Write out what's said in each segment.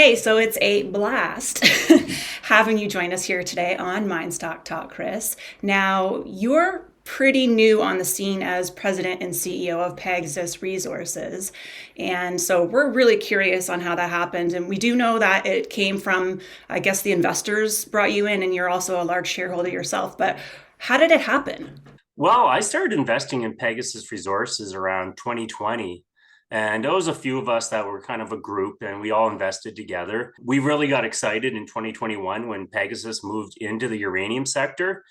Okay, so it's a blast having you join us here today on Mindstock Talk, Chris. Now, you're pretty new on the scene as president and CEO of Pegasus Resources. And so we're really curious on how that happened. And we do know that it came from, I guess, the investors brought you in, and you're also a large shareholder yourself. But how did it happen? Well, I started investing in Pegasus Resources around 2020. And there was a few of us that were kind of a group and we all invested together. We really got excited in 2021 when Pegasus moved into the uranium sector.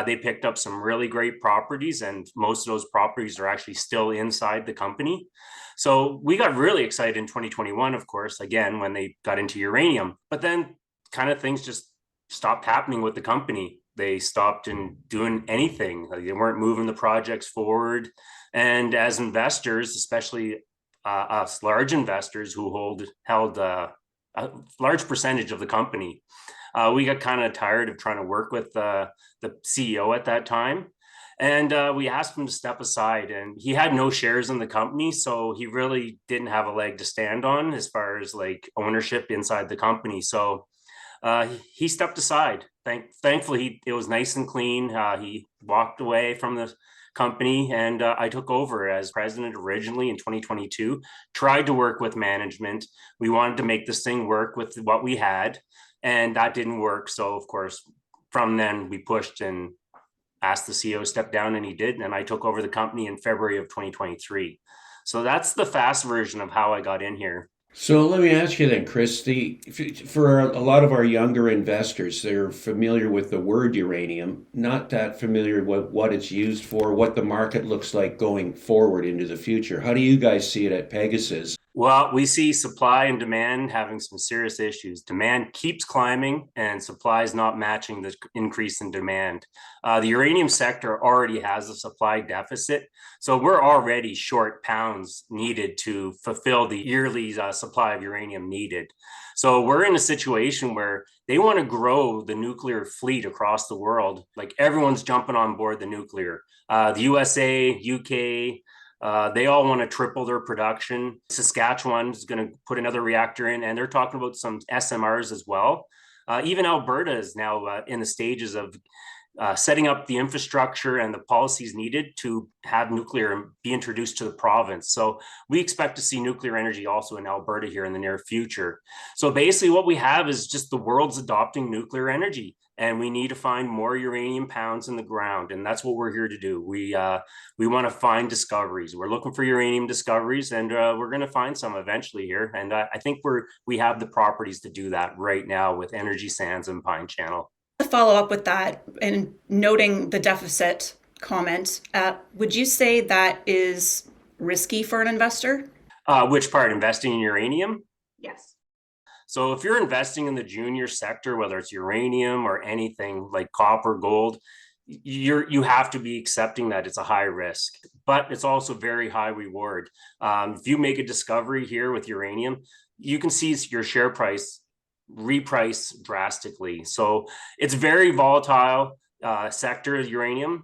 They picked up some really great properties, and most of those properties are actually still inside the company. So we got really excited in 2021, of course, again, when they got into uranium. But then kind of things just stopped happening with the company. They stopped in doing anything. Like, they weren't moving the projects forward. And as investors, especially us large investors who held a large percentage of the company, we got kind of tired of trying to work with the CEO at that time. And we asked him to step aside, and he had no shares in the company. So he really didn't have a leg to stand on as far as like ownership inside the company. So he stepped aside. Thankfully, it was nice and clean. He walked away from the company, and I took over as president originally in 2022. Tried to work with management. We wanted to make this thing work with what we had, and that didn't work. So, of course, from then we pushed and asked the CEO to step down, and he did. And I took over the company in February of 2023. So that's the fast version of how I got in here. So let me ask you then, Chris, for a lot of our younger investors, they're familiar with the word uranium, not that familiar with what it's used for, what the market looks like going forward into the future. How do you guys see it at Pegasus? Well, we see supply and demand having some serious issues. Demand keeps climbing and supply is not matching the increase in demand. The uranium sector already has a supply deficit. So we're already short pounds needed to fulfill the yearly supply of uranium needed. So we're in a situation where they want to grow the nuclear fleet across the world. Like, everyone's jumping on board the nuclear. The USA, UK, they all want to triple their production. Saskatchewan is going to put another reactor in, and they're talking about some SMRs as well. Even Alberta is now in the stages of setting up the infrastructure and the policies needed to have nuclear be introduced to the province. So we expect to see nuclear energy also in Alberta here in the near future. So basically what we have is just the world's adopting nuclear energy, and we need to find more uranium pounds in the ground. And that's what we're here to do. We want to find discoveries. We're looking for uranium discoveries, and we're going to find some eventually here. And I think we have the properties to do that right now with Energy Sands and Pine Channel. To follow up with that and noting the deficit comment, would you say that is risky for an investor? Which part? Investing in uranium? Yes. So if you're investing in the junior sector, whether it's uranium or anything like copper, gold, you have to be accepting that it's a high risk, but it's also very high reward. If you make a discovery here with uranium, you can see your share price reprice drastically. So it's very volatile sector, uranium.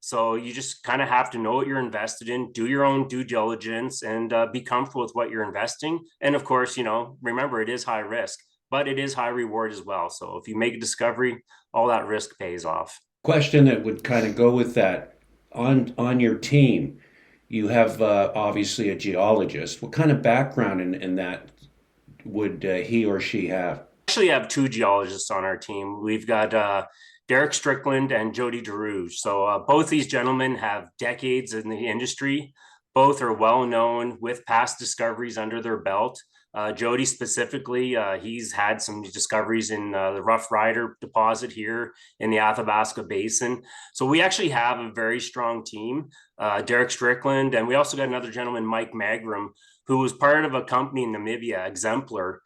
So you just kind of have to know what you're invested in, do your own due diligence, and be comfortable with what you're investing. And of course, remember, it is high risk, but it is high reward as well. So if you make a discovery, all that risk pays off. Question that would kind of go with that. On your team, you have obviously a geologist. What kind of background in that would he or she have? Actually have two geologists on our team. We've got Derek Strickland and Jody DeRouge. So both these gentlemen have decades in the industry. Both are well known with past discoveries under their belt. Jody specifically, he's had some discoveries in the Rough Rider deposit here in the Athabasca Basin. So we actually have a very strong team. Derek Strickland, and we also got another gentleman, Mike Magram, who was part of a company in Namibia, Exemplar.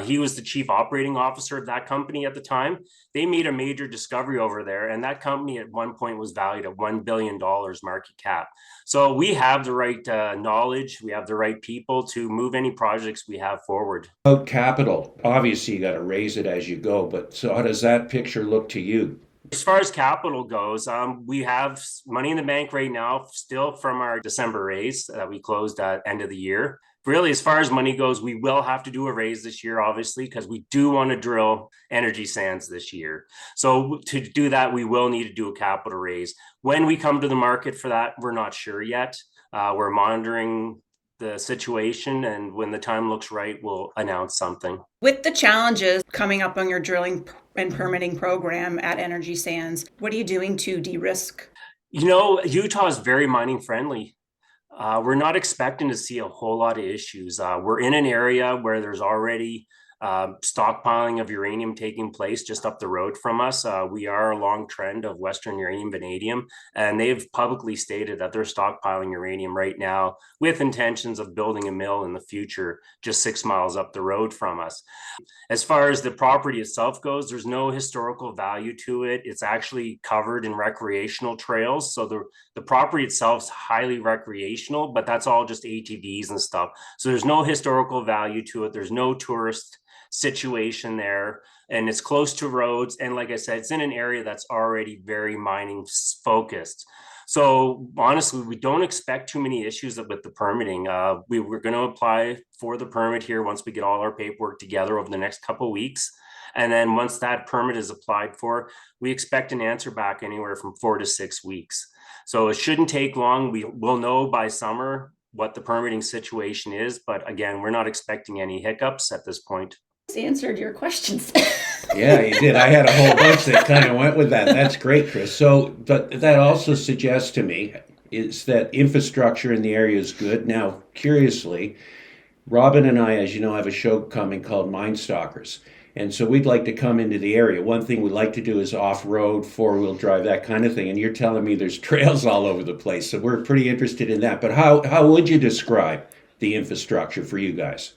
He was the chief operating officer of that company at the time. They made a major discovery over there, and that company at one point was valued at $1 billion market cap. So we have the right knowledge, we have the right people to move any projects we have forward. About capital, obviously you got to raise it as you go, but so how does that picture look to you? As far as capital goes, we have money in the bank right now, still from our December raise that we closed at end of the year. Really, as far as money goes, we will have to do a raise this year, obviously, because we do want to drill energy sands this year. So to do that, we will need to do a capital raise. When we come to the market for that, we're not sure yet. We're monitoring the situation, and when the time looks right, we'll announce something. With the challenges coming up on your drilling and permitting program at Energy Sands, what are you doing to de-risk? Utah is very mining friendly. We're not expecting to see a whole lot of issues. We're in an area where there's already stockpiling of uranium taking place just up the road from us. We are a long trend of Western uranium vanadium, and they've publicly stated that they're stockpiling uranium right now with intentions of building a mill in the future just 6 miles up the road from us. As far as the property itself goes, there's no historical value to it. It's actually covered in recreational trails. So the property itself is highly recreational, but that's all just ATVs and stuff. So there's no historical value to it. There's no tourist situation there, and it's close to roads. And like I said, it's in an area that's already very mining focused. So honestly, we don't expect too many issues with the permitting. We were going to apply for the permit here once we get all our paperwork together over the next couple of weeks. And then once that permit is applied for, we expect an answer back anywhere from 4 to 6 weeks. So it shouldn't take long. We will know by summer what the permitting situation is. But again, we're not expecting any hiccups at this point. Answered your questions. Yeah, you did. I had a whole bunch that kind of went with that. That's great, Chris. So, but that also suggests to me is that infrastructure in the area is good. Now, curiously, Robin and I, as you know, have a show coming called Mine Stalkers. And so we'd like to come into the area. One thing we like to do is off-road, four-wheel drive, that kind of thing. And you're telling me there's trails all over the place. So we're pretty interested in that. But how would you describe the infrastructure for you guys?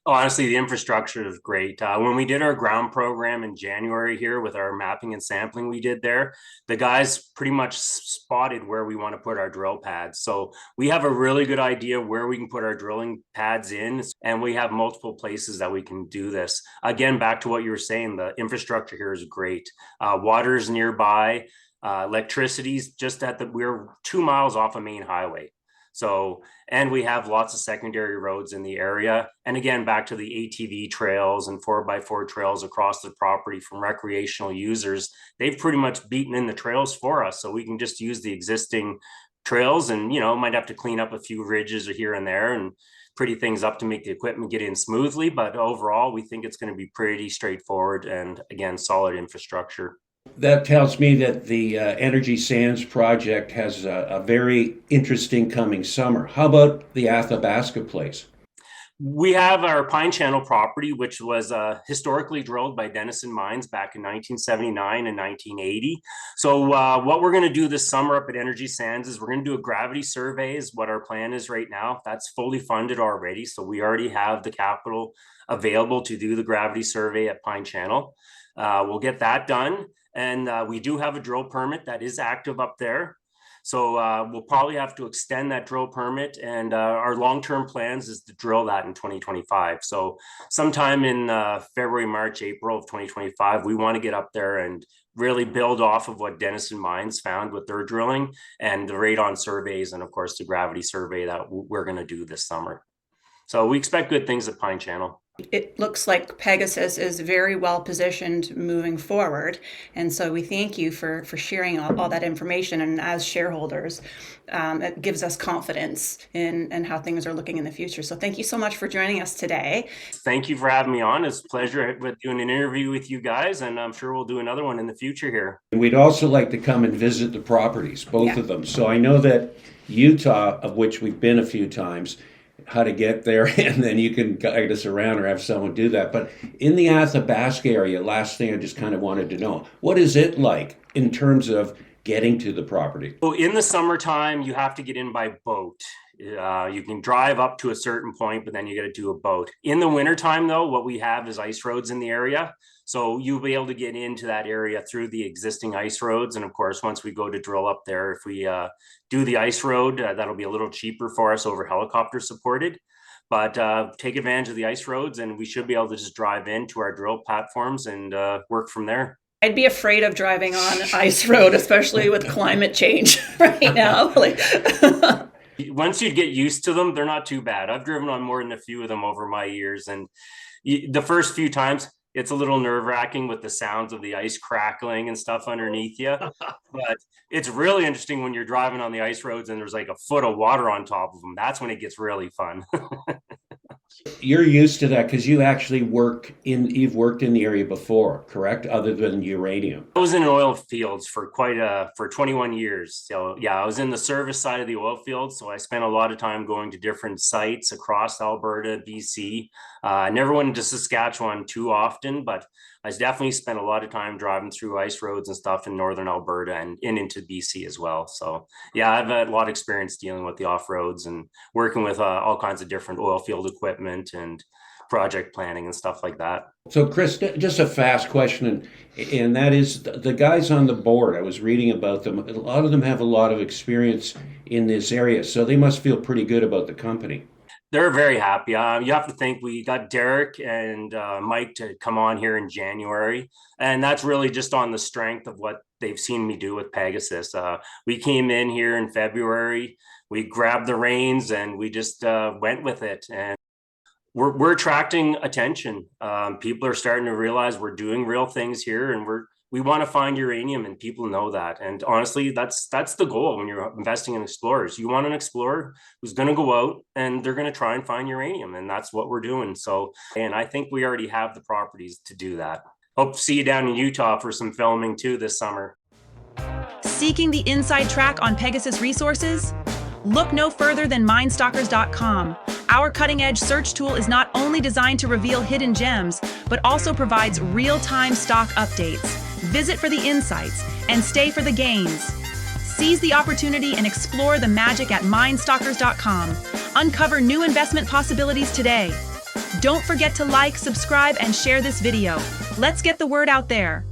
Honestly, the infrastructure is great. When we did our ground program in January here with our mapping and sampling we did there, the guys pretty much spotted where we want to put our drill pads. So we have a really good idea where we can put our drilling pads in, and we have multiple places that we can do this. Again, back to what you were saying, the infrastructure here is great. Water is nearby. Electricity's just we're 2 miles off a main highway. So, and we have lots of secondary roads in the area. And again, back to the ATV trails and 4x4 trails across the property from recreational users, they've pretty much beaten in the trails for us. So we can just use the existing trails and, might have to clean up a few ridges or here and there and pretty things up to make the equipment get in smoothly. But overall, we think it's going to be pretty straightforward and again, solid infrastructure. That tells me that the Energy Sands project has a very interesting coming summer. How about the Athabasca place? We have our Pine Channel property, which was historically drilled by Denison Mines back in 1979 and 1980. So what we're going to do this summer up at Energy Sands is we're going to do a gravity survey is what our plan is right now. That's fully funded already. So we already have the capital available to do the gravity survey at Pine Channel. We'll get that done. And we do have a drill permit that is active up there. So we'll probably have to extend that drill permit. And our long-term plans is to drill that in 2025. So sometime in February, March, April of 2025, we want to get up there and really build off of what Denison Mines found with their drilling and the radon surveys and, of course, the gravity survey that we're going to do this summer. So we expect good things at Pine Channel. It looks like Pegasus is very well positioned moving forward. And so we thank you for sharing all that information. And as shareholders, it gives us confidence in how things are looking in the future. So thank you so much for joining us today. Thank you for having me on. It's a pleasure doing an interview with you guys. And I'm sure we'll do another one in the future here. And we'd also like to come and visit the properties, both of them. So I know that Utah, of which we've been a few times, how to get there, and then you can guide us around or have someone do that. But in the Athabasca area, last thing I just kind of wanted to know, what is it like in terms of getting to the property? So in the summertime, you have to get in by boat. You can drive up to a certain point, but then you got to do a boat. In the wintertime, though, what we have is ice roads in the area. So you'll be able to get into that area through the existing ice roads. And of course, once we go to drill up there, if we do the ice road, that'll be a little cheaper for us over helicopter supported. But take advantage of the ice roads and we should be able to just drive into our drill platforms and work from there. I'd be afraid of driving on ice road, especially with climate change right now. Once you get used to them, they're not too bad. I've driven on more than a few of them over my years. And the first few times, it's a little nerve-wracking with the sounds of the ice crackling and stuff underneath you. But it's really interesting when you're driving on the ice roads and there's like a foot of water on top of them. That's when it gets really fun. You're used to that because you've worked in the area before, correct? Other than uranium. I was in oil fields for for 21 years. So yeah, I was in the service side of the oil fields. So I spent a lot of time going to different sites across Alberta, BC. I never went into Saskatchewan too often, but I definitely spent a lot of time driving through ice roads and stuff in northern Alberta and into BC as well. So yeah, I've had a lot of experience dealing with the off-roads and working with all kinds of different oil field equipment and project planning and stuff like that. So, Chris, just a fast question, and that is the guys on the board. I was reading about them. A lot of them have a lot of experience in this area, so they must feel pretty good about the company. They're very happy. You have to think we got Derek and Mike to come on here in January, and that's really just on the strength of what they've seen me do with Pegasus. We came in here in February, we grabbed the reins, and we just went with it. And we're attracting attention. People are starting to realize we're doing real things here, and we want to find uranium, and people know that. And honestly, that's the goal when you're investing in explorers. You want an explorer who's going to go out and they're going to try and find uranium, and that's what we're doing. So, and I think we already have the properties to do that. Hope to see you down in Utah for some filming too this summer. Seeking the inside track on Pegasus Resources? Look no further than minestalkers.com. Our cutting-edge search tool is not only designed to reveal hidden gems, but also provides real-time stock updates. Visit for the insights and stay for the gains. Seize the opportunity and explore the magic at minestalkers.com. Uncover new investment possibilities today. Don't forget to like, subscribe, and share this video. Let's get the word out there.